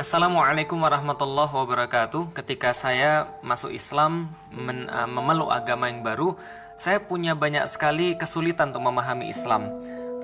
Assalamualaikum warahmatullahi wabarakatuh. Ketika saya masuk Islam, memeluk agama yang baru, saya punya banyak sekali kesulitan untuk memahami Islam.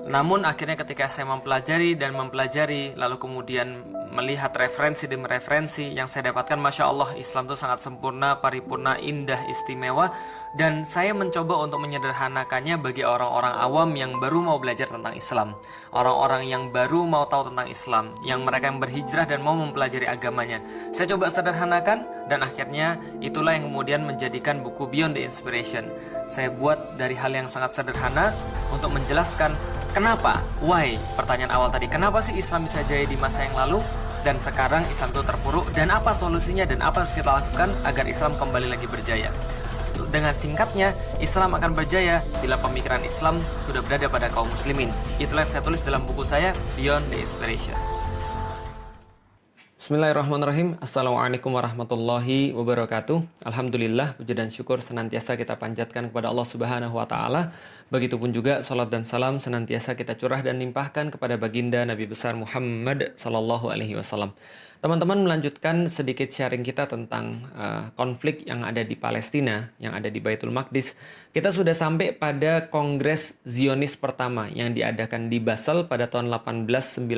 Namun akhirnya ketika saya mempelajari, lalu kemudian melihat referensi demi referensi yang saya dapatkan, Masya Allah, Islam itu sangat sempurna, paripurna, indah, istimewa. Dan saya mencoba untuk menyederhanakannya bagi orang-orang awam yang baru mau belajar tentang Islam, orang-orang yang baru mau tahu tentang Islam, yang mereka yang berhijrah dan mau mempelajari agamanya. Saya coba sederhanakan, dan akhirnya itulah yang kemudian menjadikan buku Beyond the Inspiration. Saya buat dari hal yang sangat sederhana untuk menjelaskan kenapa, why, pertanyaan awal tadi, kenapa sih Islam bisa jaya di masa yang lalu dan sekarang Islam itu terpuruk, dan apa solusinya dan apa harus kita lakukan agar Islam kembali lagi berjaya. Dengan singkatnya, Islam akan berjaya bila pemikiran Islam sudah berada pada kaum muslimin. Itulah yang saya tulis dalam buku saya, Beyond the Inspiration. Bismillahirrahmanirrahim. Assalamualaikum warahmatullahi wabarakatuh. Alhamdulillah, puji dan syukur senantiasa kita panjatkan kepada Allah Subhanahu wa taala. Begitupun juga salat dan salam senantiasa kita curah dan limpahkan kepada baginda Nabi besar Muhammad sallallahu alaihi wasallam. Teman-teman, melanjutkan sedikit sharing kita tentang konflik yang ada di Palestina, yang ada di Baitul Maqdis. Kita sudah sampai pada Kongres Zionis pertama yang diadakan di Basel pada tahun 1897,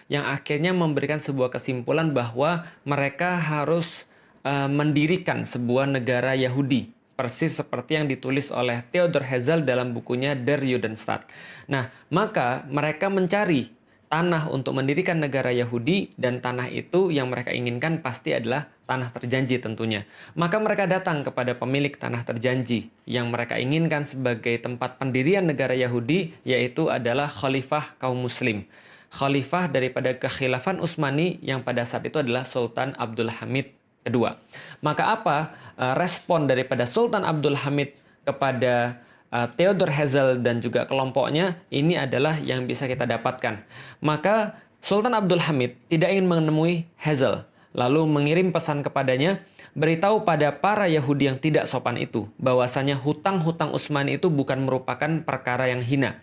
yang akhirnya memberikan sebuah kesimpulan bahwa mereka harus mendirikan sebuah negara Yahudi, persis seperti yang ditulis oleh Theodor Herzl dalam bukunya Der Judenstaat. Nah, maka mereka mencari tanah untuk mendirikan negara Yahudi, dan tanah itu yang mereka inginkan pasti adalah tanah terjanji tentunya. Maka mereka datang kepada pemilik tanah terjanji yang mereka inginkan sebagai tempat pendirian negara Yahudi, yaitu adalah khalifah kaum muslim. Khalifah daripada kekhilafan Utsmani yang pada saat itu adalah Sultan Abdul Hamid kedua. Maka apa respon daripada Sultan Abdul Hamid kepada Theodor Herzl dan juga kelompoknya? Ini adalah yang bisa kita dapatkan. Maka Sultan Abdul Hamid tidak ingin menemui Herzl, lalu mengirim pesan kepadanya, beritahu pada para Yahudi yang tidak sopan itu bahwasanya hutang-hutang Utsmani itu bukan merupakan perkara yang hina.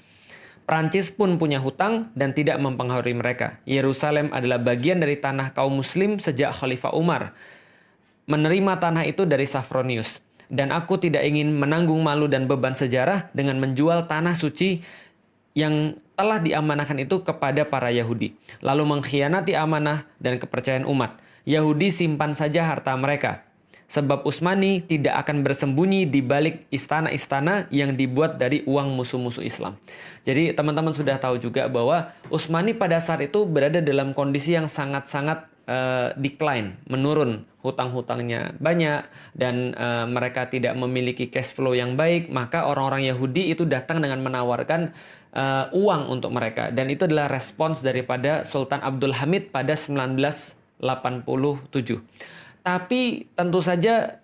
Prancis pun punya hutang dan tidak mempengaruhi mereka. Yerusalem adalah bagian dari tanah kaum muslim sejak Khalifah Umar menerima tanah itu dari Safronius. Dan aku tidak ingin menanggung malu dan beban sejarah dengan menjual tanah suci yang telah diamanahkan itu kepada para Yahudi, lalu mengkhianati amanah dan kepercayaan umat. Yahudi simpan saja harta mereka, sebab Utsmani tidak akan bersembunyi di balik istana-istana yang dibuat dari uang musuh-musuh Islam. Jadi teman-teman sudah tahu juga bahwa Utsmani pada saat itu berada dalam kondisi yang sangat-sangat decline, menurun, hutang-hutangnya banyak, dan mereka tidak memiliki cash flow yang baik. Maka orang-orang Yahudi itu datang dengan menawarkan uang untuk mereka, dan itu adalah respons daripada Sultan Abdul Hamid pada 1987. Tapi tentu saja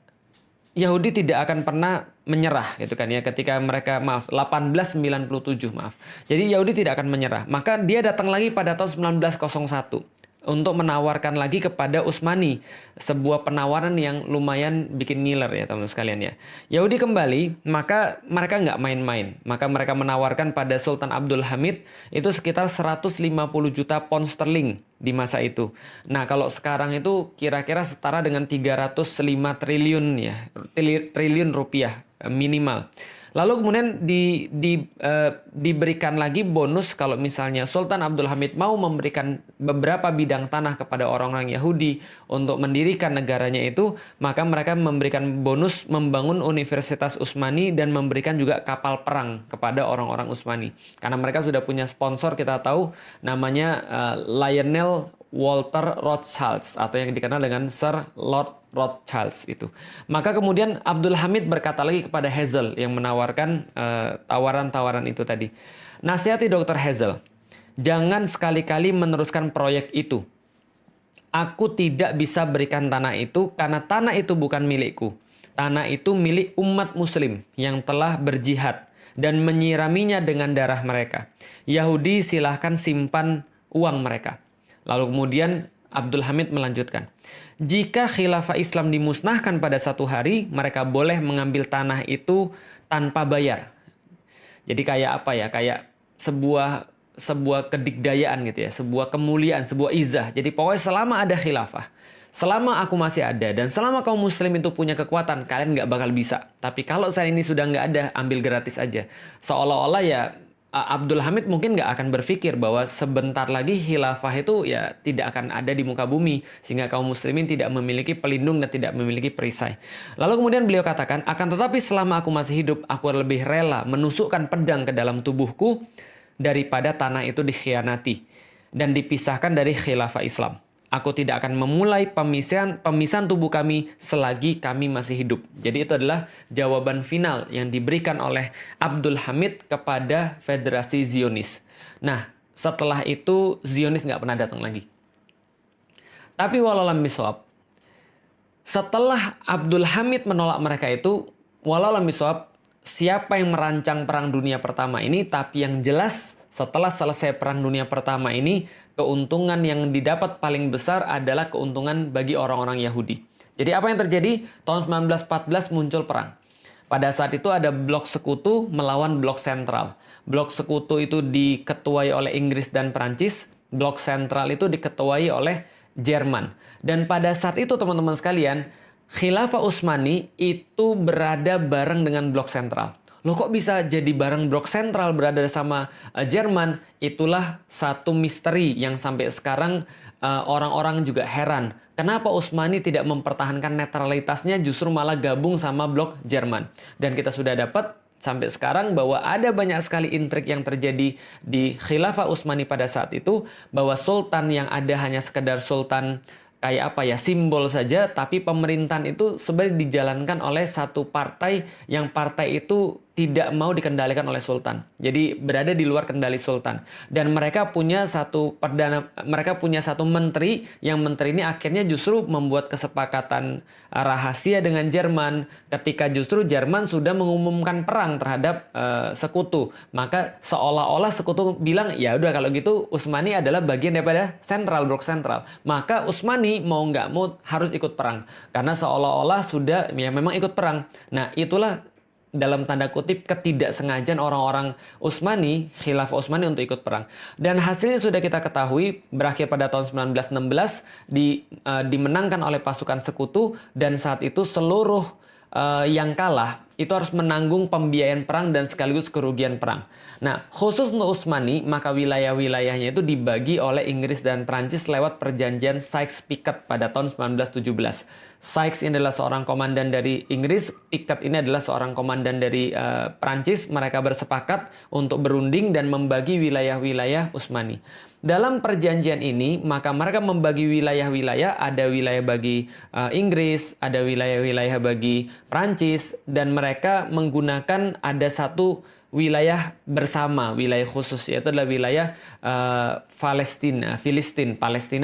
Yahudi tidak akan pernah menyerah, gitu kan ya, ketika mereka 1897. Jadi Yahudi tidak akan menyerah. Maka dia datang lagi pada tahun 1901 untuk menawarkan lagi kepada Utsmani sebuah penawaran yang lumayan bikin ngiler ya teman-teman sekalian ya. Yahudi kembali, maka mereka nggak main-main. Maka mereka menawarkan pada Sultan Abdul Hamid itu sekitar 150 juta pound sterling di masa itu. Nah, kalau sekarang itu kira-kira setara dengan 305 triliun ya, triliun rupiah minimal. Lalu kemudian diberikan lagi bonus kalau misalnya Sultan Abdul Hamid mau memberikan beberapa bidang tanah kepada orang-orang Yahudi untuk mendirikan negaranya itu, maka mereka memberikan bonus membangun Universitas Utsmani dan memberikan juga kapal perang kepada orang-orang Utsmani. Karena mereka sudah punya sponsor, kita tahu namanya Lionel Walter Rothschild, atau yang dikenal dengan Sir Lord Rothschild itu. Maka kemudian Abdul Hamid berkata lagi kepada Herzl yang menawarkan tawaran-tawaran itu tadi. Nasihati Dr. Herzl, jangan sekali-kali meneruskan proyek itu. Aku tidak bisa berikan tanah itu karena tanah itu bukan milikku. Tanah itu milik umat muslim yang telah berjihad dan menyiraminya dengan darah mereka. Yahudi silahkan simpan uang mereka. Lalu kemudian Abdul Hamid melanjutkan, jika khilafah Islam dimusnahkan pada satu hari, mereka boleh mengambil tanah itu tanpa bayar. Jadi kayak apa ya? Kayak sebuah sebuah kedikdayaan gitu ya, sebuah kemuliaan, sebuah izah. Jadi pokoknya selama ada khilafah, selama aku masih ada, dan selama kaum muslim itu punya kekuatan, kalian nggak bakal bisa. Tapi kalau saya ini sudah nggak ada, ambil gratis aja. Seolah-olah ya Abdul Hamid mungkin nggak akan berpikir bahwa sebentar lagi khilafah itu ya tidak akan ada di muka bumi, sehingga kaum muslimin tidak memiliki pelindung dan tidak memiliki perisai. Lalu kemudian beliau katakan, akan tetapi selama aku masih hidup, aku lebih rela menusukkan pedang ke dalam tubuhku daripada tanah itu dikhianati dan dipisahkan dari khilafah Islam. Aku tidak akan memulai pemisahan tubuh kami selagi kami masih hidup. Jadi itu adalah jawaban final yang diberikan oleh Abdul Hamid kepada Federasi Zionis. Nah, setelah itu Zionis nggak pernah datang lagi. Tapi walalam bisawab, setelah Abdul Hamid menolak mereka itu, walalam bisawab, siapa yang merancang Perang Dunia Pertama ini, tapi yang jelas setelah selesai Perang Dunia Pertama ini, keuntungan yang didapat paling besar adalah keuntungan bagi orang-orang Yahudi. Jadi apa yang terjadi? Tahun 1914 muncul perang. Pada saat itu ada blok sekutu melawan blok sentral. Blok sekutu itu diketuai oleh Inggris dan Prancis. Blok sentral itu diketuai oleh Jerman. Dan pada saat itu teman-teman sekalian, Khilafah Utsmani itu berada bareng dengan blok sentral. Loh kok bisa jadi bareng blok sentral berada sama Jerman? Itulah satu misteri yang sampai sekarang orang-orang juga heran. Kenapa Utsmani tidak mempertahankan netralitasnya, justru malah gabung sama blok Jerman? Dan kita sudah dapat sampai sekarang bahwa ada banyak sekali intrik yang terjadi di Khilafah Utsmani pada saat itu, bahwa sultan yang ada hanya sekedar sultan kayak apa ya, simbol saja, tapi pemerintahan itu sebenarnya dijalankan oleh satu partai yang partai itu tidak mau dikendalikan oleh sultan. Jadi berada di luar kendali sultan. Dan mereka punya satu menteri, yang menteri ini akhirnya justru membuat kesepakatan rahasia dengan Jerman ketika justru Jerman sudah mengumumkan perang terhadap sekutu. Maka seolah-olah sekutu bilang, ya udah kalau gitu Utsmani adalah bagian daripada blok sentral. Maka Utsmani mau nggak mau harus ikut perang. Karena seolah-olah sudah ya memang ikut perang. Nah itulah dalam tanda kutip ketidaksengajaan orang-orang Utsmani, Khilafah Utsmani untuk ikut perang. Dan hasilnya sudah kita ketahui, berakhir pada tahun 1916 dimenangkan oleh pasukan sekutu, dan saat itu seluruh yang kalah itu harus menanggung pembiayaan perang dan sekaligus kerugian perang. Nah, khusus untuk Utsmani, maka wilayah-wilayahnya itu dibagi oleh Inggris dan Prancis lewat perjanjian Sykes-Picot pada tahun 1917. Sykes ini adalah seorang komandan dari Inggris, Picot ini adalah seorang komandan dari Prancis. Mereka bersepakat untuk berunding dan membagi wilayah-wilayah Utsmani. Dalam perjanjian ini, maka mereka membagi wilayah-wilayah, ada wilayah bagi Inggris, ada wilayah-wilayah bagi Prancis, dan mereka menggunakan ada satu wilayah bersama, wilayah khusus, yaitu adalah wilayah Palestina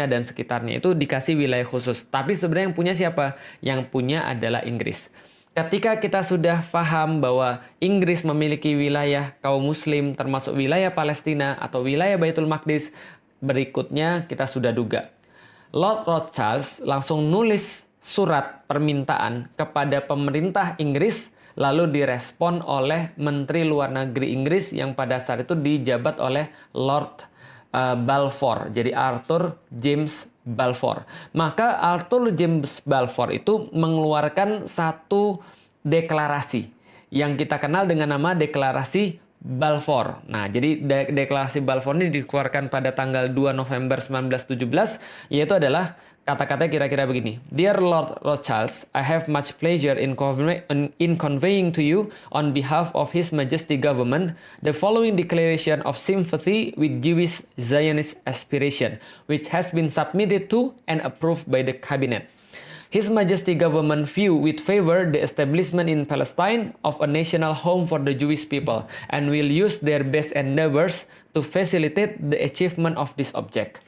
dan sekitarnya, itu dikasih wilayah khusus. Tapi sebenarnya yang punya siapa? Yang punya adalah Inggris. Ketika kita sudah paham bahwa Inggris memiliki wilayah kaum muslim termasuk wilayah Palestina atau wilayah Baitul Maqdis, berikutnya kita sudah duga. Lord Rothschild langsung nulis surat permintaan kepada pemerintah Inggris, lalu direspon oleh Menteri Luar Negeri Inggris yang pada saat itu dijabat oleh Lord Balfour, jadi Arthur James Balfour. Maka Arthur James Balfour itu mengeluarkan satu deklarasi yang kita kenal dengan nama Deklarasi Balfour. Nah, jadi Deklarasi Balfour ini dikeluarkan pada tanggal 2 November 1917, yaitu adalah kata-kata kira-kira begini. Dear Lord Rothschild, I have much pleasure in conveying to you on behalf of His Majesty Government the following declaration of sympathy with Jewish Zionist aspiration, which has been submitted to and approved by the Cabinet. His Majesty Government view with favor the establishment in Palestine of a national home for the Jewish people and will use their best endeavors to facilitate the achievement of this object.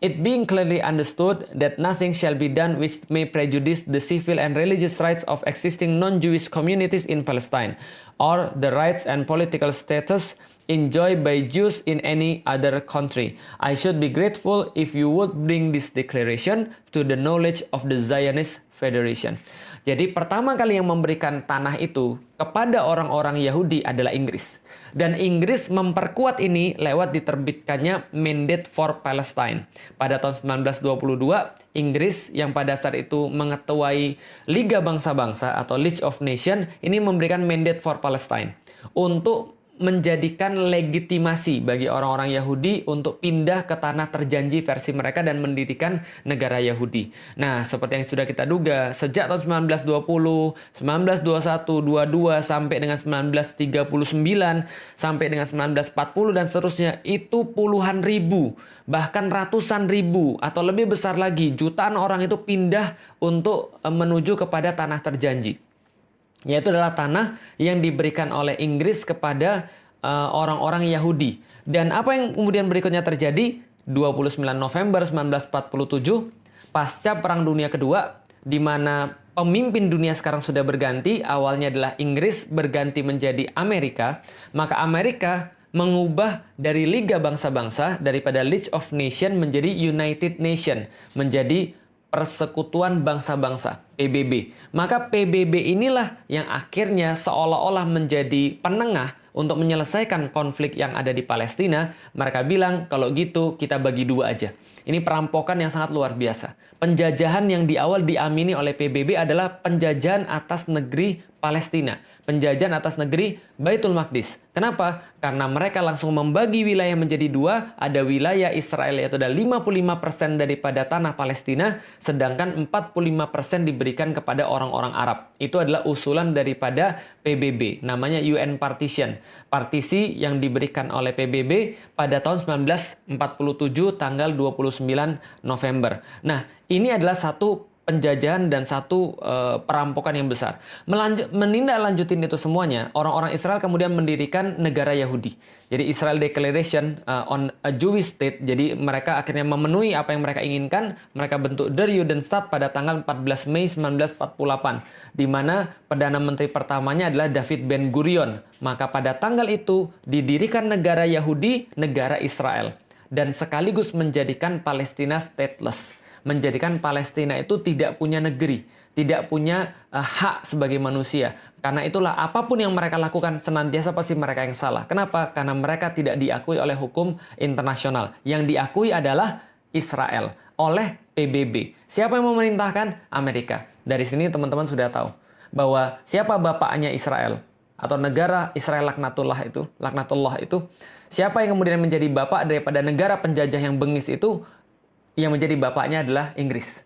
It being clearly understood that nothing shall be done which may prejudice the civil and religious rights of existing non-Jewish communities in Palestine, or the rights and political status enjoyed by Jews in any other country. I should be grateful if you would bring this declaration to the knowledge of the Zionist Federation. Jadi pertama kali yang memberikan tanah itu kepada orang-orang Yahudi adalah Inggris. Dan Inggris memperkuat ini lewat diterbitkannya Mandate for Palestine. Pada tahun 1922, Inggris yang pada saat itu mengetuai Liga Bangsa-Bangsa atau League of Nations ini memberikan Mandate for Palestine untuk menjadikan legitimasi bagi orang-orang Yahudi untuk pindah ke tanah terjanji versi mereka dan mendirikan negara Yahudi. Nah, seperti yang sudah kita duga, sejak tahun 1920, 1921, 22 sampai dengan 1939, sampai dengan 1940 dan seterusnya, itu puluhan ribu, bahkan ratusan ribu atau lebih besar lagi, jutaan orang itu pindah untuk menuju kepada tanah terjanji. Yaitu adalah tanah yang diberikan oleh Inggris kepada orang-orang Yahudi. Dan apa yang kemudian berikutnya terjadi? 29 November 1947, pasca Perang Dunia Kedua, di mana pemimpin dunia sekarang sudah berganti, awalnya adalah Inggris berganti menjadi Amerika, maka Amerika mengubah dari Liga Bangsa-Bangsa, daripada League of Nations menjadi United Nations, menjadi Persekutuan Bangsa-Bangsa, PBB. Maka PBB inilah yang akhirnya seolah-olah menjadi penengah untuk menyelesaikan konflik yang ada di Palestina. Mereka bilang, kalau gitu kita bagi dua aja. Ini perampokan yang sangat luar biasa. Penjajahan yang di awal diamini oleh PBB adalah penjajahan atas negeri Palestina, penjajahan atas negeri Baitul Maqdis. Kenapa? Karena mereka langsung membagi wilayah menjadi dua, ada wilayah Israel yaitu ada 55% daripada tanah Palestina, sedangkan 45% diberikan kepada orang-orang Arab. Itu adalah usulan daripada PBB, namanya UN Partition. Partisi yang diberikan oleh PBB pada tahun 1947 tanggal 29 November. Nah, ini adalah satu penjajahan dan satu perampokan yang besar. Menindaklanjutin itu semuanya, orang-orang Israel kemudian mendirikan negara Yahudi. Jadi Israel Declaration on a Jewish State. Jadi mereka akhirnya memenuhi apa yang mereka inginkan. Mereka bentuk Der Judenstaat pada tanggal 14 Mei 1948. Di mana Perdana Menteri pertamanya adalah David Ben Gurion. Maka pada tanggal itu didirikan negara Yahudi, negara Israel. Dan sekaligus menjadikan Palestina stateless. Menjadikan Palestina itu tidak punya negeri, tidak punya hak sebagai manusia. Karena itulah apapun yang mereka lakukan senantiasa pasti mereka yang salah. Kenapa? Karena mereka tidak diakui oleh hukum internasional. Yang diakui adalah Israel oleh PBB. Siapa yang memerintahkan? Amerika. Dari sini teman-teman sudah tahu bahwa siapa bapaknya Israel atau negara Israel laknatullah itu, siapa yang kemudian menjadi bapak daripada negara penjajah yang bengis itu? Yang menjadi bapaknya adalah Inggris.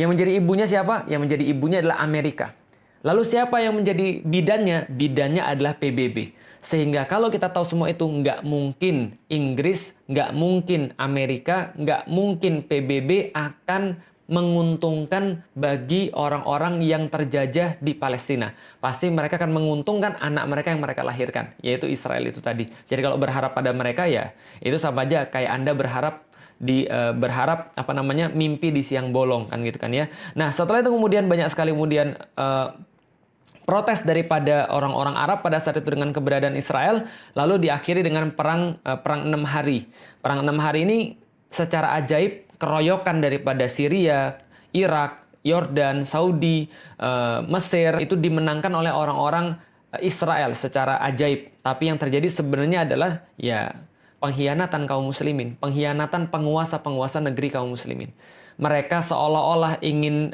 Yang menjadi ibunya siapa? Yang menjadi ibunya adalah Amerika. Lalu siapa yang menjadi bidannya? Bidannya adalah PBB. Sehingga kalau kita tahu semua itu, nggak mungkin Inggris, nggak mungkin Amerika, nggak mungkin PBB akan menguntungkan bagi orang-orang yang terjajah di Palestina. Pasti mereka akan menguntungkan anak mereka yang mereka lahirkan, yaitu Israel itu tadi. Jadi kalau berharap pada mereka ya, itu sama aja kayak Anda berharap mimpi di siang bolong kan gitu kan ya. Nah, setelah itu kemudian banyak sekali kemudian protes daripada orang-orang Arab pada saat itu dengan keberadaan Israel, lalu diakhiri dengan perang 6 hari. Perang 6 hari ini secara ajaib keroyokan daripada Syria, Irak, Yordan, Saudi, Mesir itu dimenangkan oleh orang-orang Israel secara ajaib. Tapi yang terjadi sebenarnya adalah ya pengkhianatan kaum muslimin, pengkhianatan penguasa-penguasa negeri kaum muslimin. Mereka seolah-olah ingin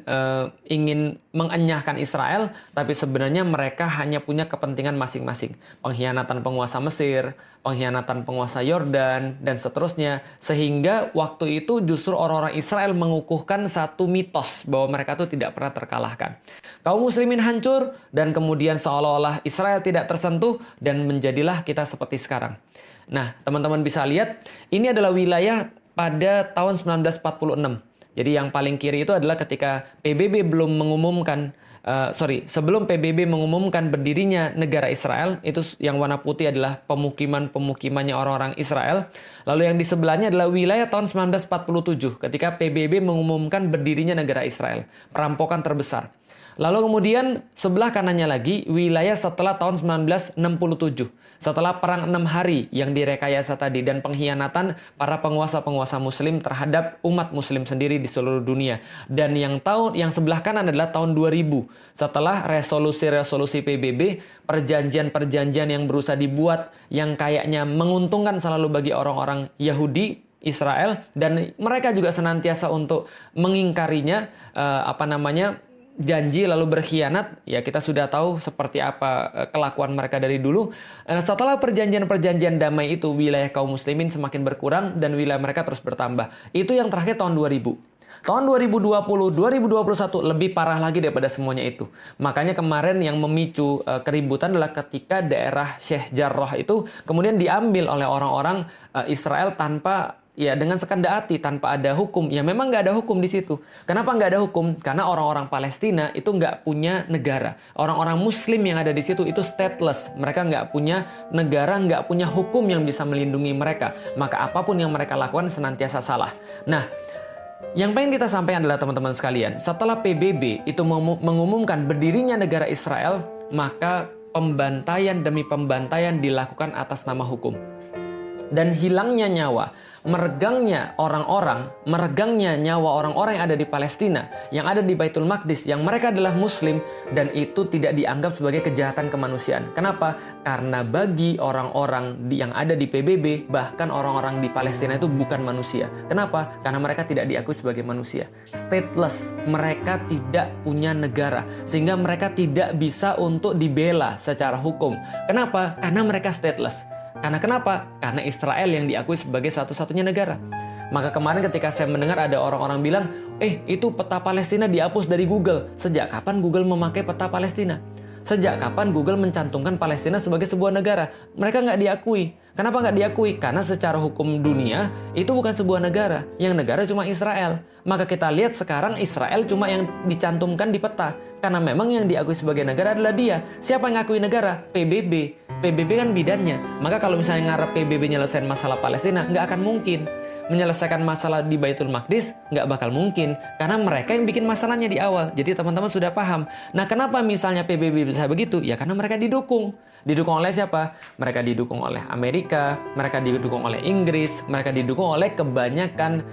mengenyahkan Israel, tapi sebenarnya mereka hanya punya kepentingan masing-masing. Pengkhianatan penguasa Mesir, pengkhianatan penguasa Yordan, dan seterusnya. Sehingga waktu itu justru orang-orang Israel mengukuhkan satu mitos bahwa mereka itu tidak pernah terkalahkan. Kaum muslimin hancur, dan kemudian seolah-olah Israel tidak tersentuh, dan menjadilah kita seperti sekarang. Nah, teman-teman bisa lihat, ini adalah wilayah pada tahun 1946. Jadi yang paling kiri itu adalah ketika PBB belum mengumumkan, sebelum PBB mengumumkan berdirinya negara Israel, itu yang warna putih adalah pemukimannya orang-orang Israel. Lalu yang di sebelahnya adalah wilayah tahun 1947 ketika PBB mengumumkan berdirinya negara Israel. Perampokan terbesar. Lalu kemudian sebelah kanannya lagi wilayah setelah tahun 1967. Setelah perang 6 hari yang direkayasa tadi dan pengkhianatan para penguasa-penguasa muslim terhadap umat muslim sendiri di seluruh dunia. Dan yang sebelah kanan adalah tahun 2000. Setelah resolusi-resolusi PBB, perjanjian-perjanjian yang berusaha dibuat yang kayaknya menguntungkan selalu bagi orang-orang Yahudi, Israel, dan mereka juga senantiasa untuk mengingkarinya, janji lalu berkhianat. Ya, kita sudah tahu seperti apa kelakuan mereka dari dulu. Setelah perjanjian-perjanjian damai itu, wilayah kaum muslimin semakin berkurang dan wilayah mereka terus bertambah. Itu yang terakhir tahun 2000. Tahun 2020, 2021 lebih parah lagi daripada semuanya itu. Makanya kemarin yang memicu keributan adalah ketika daerah Sheikh Jarrah itu kemudian diambil oleh orang-orang Israel dengan sekendak hati, tanpa ada hukum. Ya memang nggak ada hukum di situ. Kenapa nggak ada hukum? Karena orang-orang Palestina itu nggak punya negara. Orang-orang Muslim yang ada di situ itu stateless. Mereka nggak punya negara, nggak punya hukum yang bisa melindungi mereka. Maka apapun yang mereka lakukan senantiasa salah. Nah, yang pengen kita sampaikan adalah teman-teman sekalian, setelah PBB itu mengumumkan berdirinya negara Israel, maka pembantaian demi pembantaian dilakukan atas nama hukum. Dan hilangnya nyawa, meregangnya nyawa orang-orang yang ada di Palestina, yang ada di Baitul Maqdis, yang mereka adalah Muslim, dan itu tidak dianggap sebagai kejahatan kemanusiaan. Kenapa? Karena bagi orang-orang yang ada di PBB, bahkan orang-orang di Palestina itu bukan manusia. Kenapa? Karena mereka tidak diakui sebagai manusia. Stateless, mereka tidak punya negara, sehingga mereka tidak bisa untuk dibela secara hukum. Kenapa? Karena mereka stateless. Karena kenapa? Karena Israel yang diakui sebagai satu-satunya negara. Maka kemarin ketika saya mendengar ada orang-orang bilang, itu peta Palestina dihapus dari Google. Sejak kapan Google memakai peta Palestina? Sejak kapan Google mencantumkan Palestina sebagai sebuah negara? Mereka nggak diakui. Kenapa nggak diakui? Karena secara hukum dunia, itu bukan sebuah negara. Yang negara cuma Israel. Maka kita lihat sekarang Israel cuma yang dicantumkan di peta. Karena memang yang diakui sebagai negara adalah dia. Siapa yang ngakui negara? PBB. PBB kan bidannya. Maka kalau misalnya ngarep PBB nyelesain masalah Palestina, nggak akan mungkin. Menyelesaikan masalah di Baitul Maqdis, nggak bakal mungkin. Karena mereka yang bikin masalahnya di awal. Jadi teman-teman sudah paham. Nah, kenapa misalnya PBB bisa begitu? Ya karena mereka didukung. Didukung oleh siapa? Mereka didukung oleh Amerika, mereka didukung oleh Inggris, mereka didukung oleh kebanyakan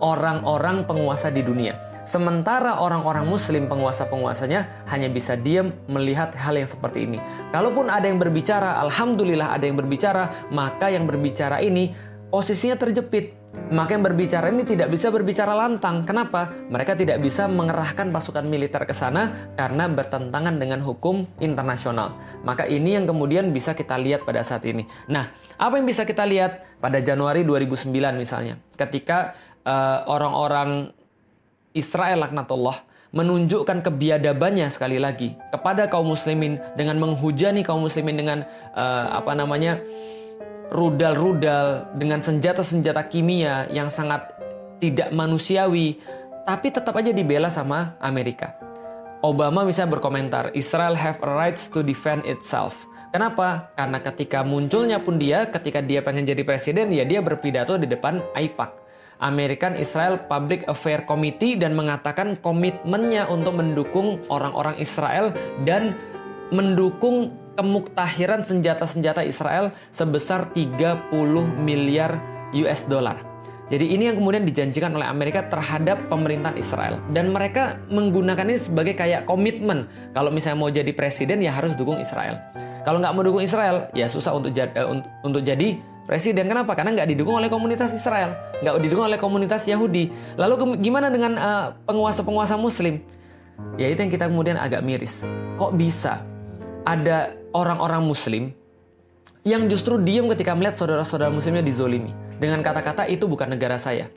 orang-orang penguasa di dunia. Sementara orang-orang Muslim penguasa-penguasanya hanya bisa diam melihat hal yang seperti ini. Kalaupun ada yang berbicara, alhamdulillah ada yang berbicara, maka yang berbicara ini posisinya terjepit. Maka yang berbicara ini tidak bisa berbicara lantang. Kenapa? Mereka tidak bisa mengerahkan pasukan militer ke sana karena bertentangan dengan hukum internasional. Maka ini yang kemudian bisa kita lihat pada saat ini. Nah, apa yang bisa kita lihat pada Januari 2009 misalnya, ketika orang-orang Israel laknatullah menunjukkan kebiadabannya sekali lagi kepada kaum muslimin dengan menghujani kaum muslimin dengan rudal-rudal, dengan senjata-senjata kimia yang sangat tidak manusiawi, tapi tetap aja dibela sama Amerika. Obama misalnya berkomentar, Israel have a rights to defend itself. Kenapa? Karena ketika munculnya pun ketika dia pengen jadi presiden, ya dia berpidato di depan AIPAC, American Israel Public Affairs Committee, dan mengatakan komitmennya untuk mendukung orang-orang Israel dan mendukung kemuktahiran senjata-senjata Israel sebesar 30 miliar US dollar. Jadi ini yang kemudian dijanjikan oleh Amerika terhadap pemerintahan Israel. Dan mereka menggunakan ini sebagai kayak komitmen. Kalau misalnya mau jadi presiden ya harus dukung Israel. Kalau nggak mau dukung Israel ya susah untuk jadi presiden. Kenapa? Karena nggak didukung oleh komunitas Israel. Nggak didukung oleh komunitas Yahudi. Lalu gimana dengan penguasa-penguasa Muslim? Ya itu yang kita kemudian agak miris. Kok bisa ada orang-orang Muslim yang justru diam ketika melihat saudara-saudara Muslimnya dizolimi. Dengan kata-kata itu bukan negara saya.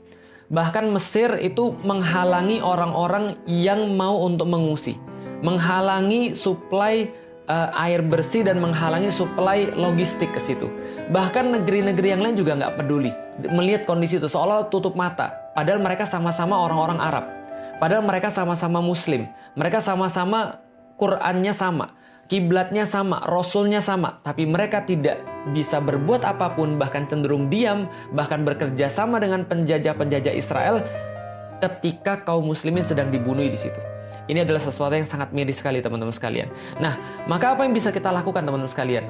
Bahkan Mesir itu menghalangi orang-orang yang mau untuk mengungsi. Menghalangi suplai air bersih dan menghalangi suplai logistik ke situ. Bahkan negeri-negeri yang lain juga nggak peduli melihat kondisi itu, seolah tutup mata. Padahal mereka sama-sama orang-orang Arab. Padahal mereka sama-sama Muslim. Mereka sama-sama Qur'annya sama, kiblatnya sama, rasulnya sama. Tapi mereka tidak bisa berbuat apapun, bahkan cenderung diam, bahkan bekerja sama dengan penjajah-penjajah Israel ketika kaum muslimin sedang dibunuh di situ. Ini adalah sesuatu yang sangat miris sekali teman-teman sekalian. Nah, maka apa yang bisa kita lakukan teman-teman sekalian?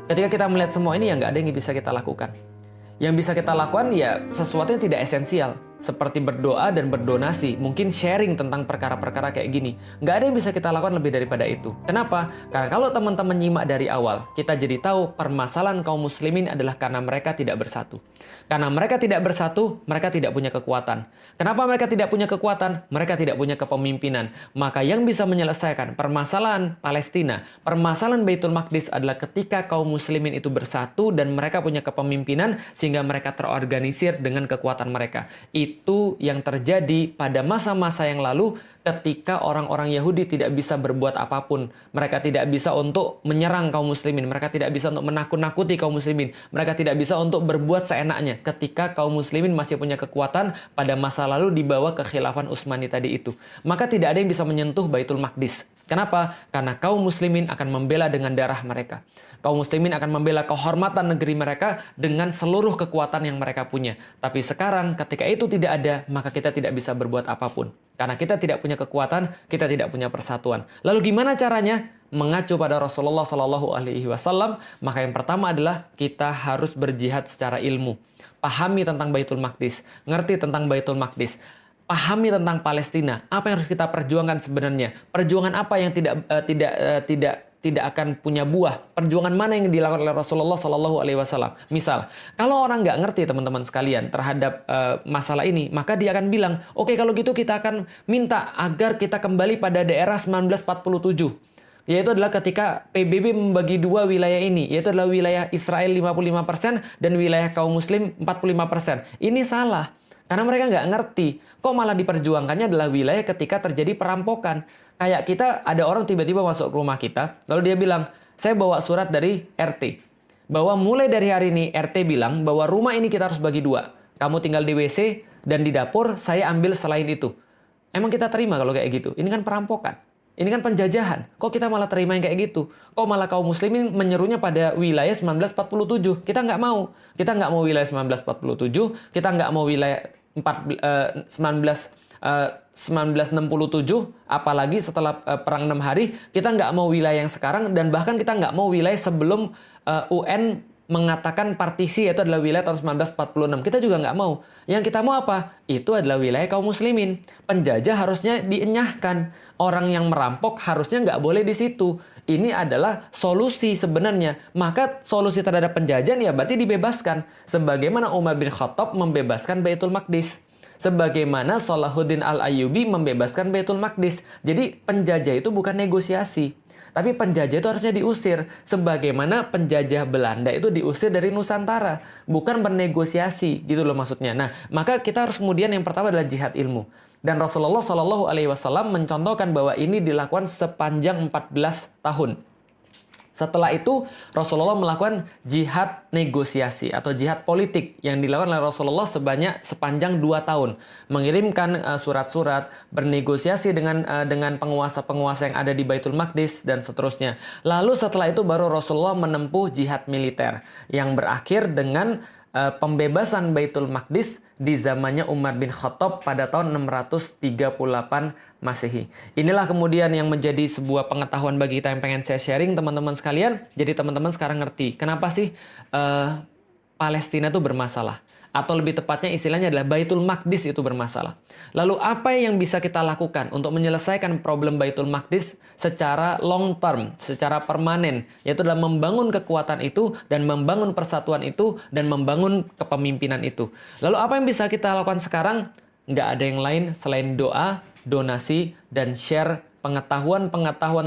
Ketika kita melihat semua ini, ya nggak ada yang bisa kita lakukan. Yang bisa kita lakukan ya sesuatu yang tidak esensial, seperti berdoa dan berdonasi, mungkin sharing tentang perkara-perkara kayak gini. Nggak ada yang bisa kita lakukan lebih daripada itu. Kenapa? Karena kalau teman-teman nyimak dari awal, kita jadi tahu permasalahan kaum muslimin adalah karena mereka tidak bersatu. Karena mereka tidak bersatu, mereka tidak punya kekuatan. Kenapa mereka tidak punya kekuatan? Mereka tidak punya kepemimpinan. Maka yang bisa menyelesaikan permasalahan Palestina, permasalahan Baitul Maqdis adalah ketika kaum muslimin itu bersatu dan mereka punya kepemimpinan sehingga mereka terorganisir dengan kekuatan mereka. Itu yang terjadi pada masa-masa yang lalu ketika orang-orang Yahudi tidak bisa berbuat apapun. Mereka tidak bisa untuk menyerang kaum muslimin. Mereka tidak bisa untuk menakut-nakuti kaum muslimin. Mereka tidak bisa untuk berbuat seenaknya ketika kaum muslimin masih punya kekuatan pada masa lalu di bawah kekhilafan Utsmani tadi itu. Maka tidak ada yang bisa menyentuh Baitul Maqdis. Kenapa? Karena kaum muslimin akan membela dengan darah mereka. Kaum muslimin akan membela kehormatan negeri mereka dengan seluruh kekuatan yang mereka punya. Tapi sekarang ketika itu tidak ada, maka kita tidak bisa berbuat apapun. Karena kita tidak punya kekuatan, kita tidak punya persatuan. Lalu gimana caranya? Mengacu pada Rasulullah SAW, maka yang pertama adalah kita harus berjihad secara ilmu. Pahami tentang Baitul Maqdis, ngerti tentang Baitul Maqdis. Pahami tentang Palestina. Apa yang harus kita perjuangkan sebenarnya? Perjuangan apa yang tidak akan punya buah? Perjuangan mana yang dilakukan oleh Rasulullah SAW? Misal, kalau orang nggak ngerti teman-teman sekalian terhadap masalah ini, maka dia akan bilang, oke, kalau gitu kita akan minta agar kita kembali pada daerah 1947. Yaitu adalah ketika PBB membagi dua wilayah ini, yaitu adalah wilayah Israel 55% dan wilayah kaum muslim 45%. Ini salah. Karena mereka nggak ngerti, kok malah diperjuangkannya adalah wilayah ketika terjadi perampokan. Kayak kita, ada orang tiba-tiba masuk ke rumah kita, lalu dia bilang, saya bawa surat dari RT. Bahwa mulai dari hari ini, RT bilang bahwa rumah ini kita harus bagi dua. Kamu tinggal di WC dan di dapur, saya ambil selain itu. Emang kita terima kalau kayak gitu? Ini kan perampokan. Ini kan penjajahan. Kok kita malah terima yang kayak gitu? Kok malah kaum muslimin menyerunya pada wilayah 1947? Kita nggak mau. Kita nggak mau wilayah 1947. Kita nggak mau wilayah 1967. Apalagi setelah Perang 6 Hari. Kita nggak mau wilayah yang sekarang. Dan bahkan kita nggak mau wilayah sebelum UN mengatakan partisi, yaitu adalah wilayah tahun 1946. Kita juga nggak mau. Yang kita mau apa? Itu adalah wilayah kaum muslimin. Penjajah harusnya dienyahkan. Orang yang merampok harusnya nggak boleh di situ. Ini adalah solusi sebenarnya. Maka solusi terhadap penjajahan ya berarti dibebaskan. Sebagaimana Umar bin Khattab membebaskan Baitul Maqdis. Sebagaimana Salahuddin Al-Ayyubi membebaskan Baitul Maqdis. Jadi penjajah itu bukan negosiasi. Tapi penjajah itu harusnya diusir. Sebagaimana penjajah Belanda itu diusir dari Nusantara. Bukan bernegosiasi, gitu loh maksudnya. Nah, maka kita harus kemudian yang pertama adalah jihad ilmu. Dan Rasulullah SAW mencontohkan bahwa ini dilakukan sepanjang 14 tahun. Setelah itu, Rasulullah melakukan jihad negosiasi atau jihad politik yang dilakukan oleh Rasulullah sepanjang 2 tahun. Mengirimkan surat-surat, bernegosiasi dengan penguasa-penguasa yang ada di Baitul Maqdis, dan seterusnya. Lalu setelah itu baru Rasulullah menempuh jihad militer yang berakhir dengan pembebasan Baitul Maqdis di zamannya Umar bin Khattab pada tahun 638 Masehi. Inilah kemudian yang menjadi sebuah pengetahuan bagi kita yang pengen saya sharing teman-teman sekalian. Jadi teman-teman sekarang ngerti kenapa sih Palestina itu bermasalah. Atau lebih tepatnya istilahnya adalah Baitul Maqdis itu bermasalah. Lalu apa yang bisa kita lakukan untuk menyelesaikan problem Baitul Maqdis secara long term, secara permanen, yaitu adalah membangun kekuatan itu dan membangun persatuan itu dan membangun kepemimpinan itu. Lalu apa yang bisa kita lakukan sekarang? Nggak ada yang lain selain doa, donasi, dan share pengetahuan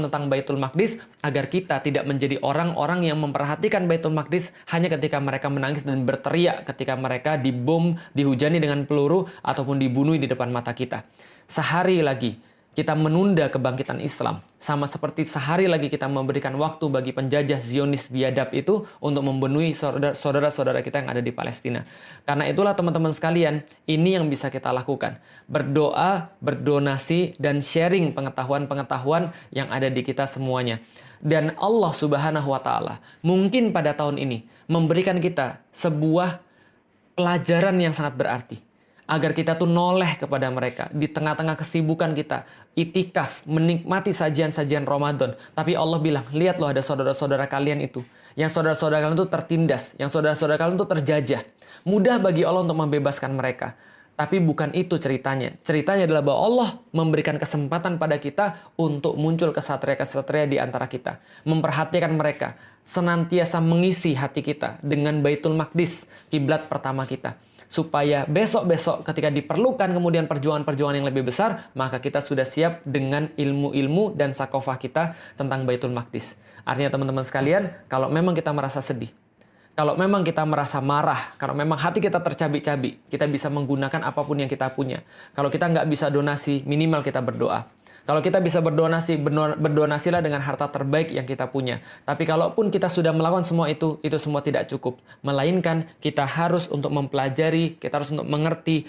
tentang Baitul Maqdis agar kita tidak menjadi orang-orang yang memperhatikan Baitul Maqdis hanya ketika mereka menangis dan berteriak ketika mereka dibom, dihujani dengan peluru, ataupun dibunuh di depan mata kita. Sehari lagi kita menunda kebangkitan Islam, sama seperti sehari lagi kita memberikan waktu bagi penjajah Zionis biadab itu untuk membunuh saudara-saudara kita yang ada di Palestina. Karena itulah teman-teman sekalian, ini yang bisa kita lakukan. Berdoa, berdonasi, dan sharing pengetahuan-pengetahuan yang ada di kita semuanya. Dan Allah Subhanahu wa Ta'ala mungkin pada tahun ini memberikan kita sebuah pelajaran yang sangat berarti. Agar kita tuh noleh kepada mereka. Di tengah-tengah kesibukan kita, itikaf, menikmati sajian-sajian Ramadan. Tapi Allah bilang, lihat loh ada saudara-saudara kalian itu. Yang saudara-saudara kalian tuh tertindas. Yang saudara-saudara kalian tuh terjajah. Mudah bagi Allah untuk membebaskan mereka. Tapi bukan itu ceritanya. Ceritanya adalah bahwa Allah memberikan kesempatan pada kita untuk muncul kesatria-kesatria di antara kita. Memperhatikan mereka. Senantiasa mengisi hati kita dengan Baitul Maqdis, kiblat pertama kita. Supaya besok-besok ketika diperlukan kemudian perjuangan-perjuangan yang lebih besar, maka kita sudah siap dengan ilmu-ilmu dan sakofah kita tentang Baitul Maqdis. Artinya teman-teman sekalian, kalau memang kita merasa sedih, kalau memang kita merasa marah, kalau memang hati kita tercabik-cabik, kita bisa menggunakan apapun yang kita punya. Kalau kita nggak bisa donasi, minimal kita berdoa. Kalau kita bisa berdonasilah dengan harta terbaik yang kita punya. Tapi kalaupun kita sudah melakukan semua itu semua tidak cukup. Melainkan kita harus untuk mempelajari, kita harus untuk mengerti,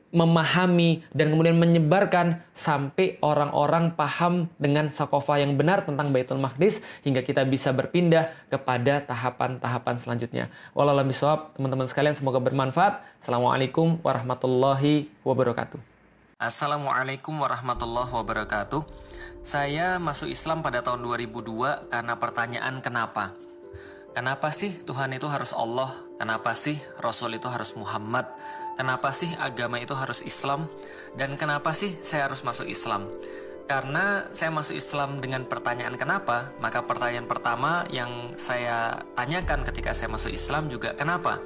memahami, dan kemudian menyebarkan sampai orang-orang paham dengan sakofah yang benar tentang Baitul Maqdis, hingga kita bisa berpindah kepada tahapan-tahapan selanjutnya. Wallahu a'lam bishawab. Teman-teman sekalian, semoga bermanfaat. Assalamualaikum warahmatullahi wabarakatuh. Assalamualaikum warahmatullahi wabarakatuh. Saya masuk Islam pada tahun 2002 karena pertanyaan kenapa. Kenapa sih Tuhan itu harus Allah? Kenapa sih Rasul itu harus Muhammad? Kenapa sih agama itu harus Islam? Dan kenapa sih saya harus masuk Islam? Karena saya masuk Islam dengan pertanyaan kenapa, maka pertanyaan pertama yang saya tanyakan ketika saya masuk Islam juga kenapa?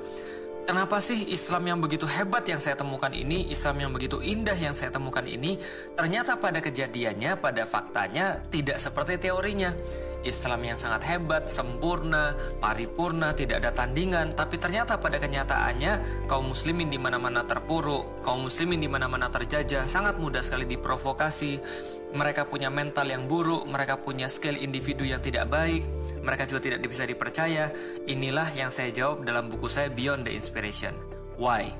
Kenapa sih Islam yang begitu hebat yang saya temukan ini, Islam yang begitu indah yang saya temukan ini, ternyata pada kejadiannya, pada faktanya tidak seperti teorinya. Islam yang sangat hebat, sempurna, paripurna, tidak ada tandingan, tapi ternyata pada kenyataannya kaum muslimin di mana-mana terpuruk, kaum muslimin di mana-mana terjajah, sangat mudah sekali diprovokasi. Mereka punya mental yang buruk, mereka punya skill individu yang tidak baik, mereka juga tidak bisa dipercaya. Inilah yang saya jawab dalam buku saya Beyond the Inspiration. Why?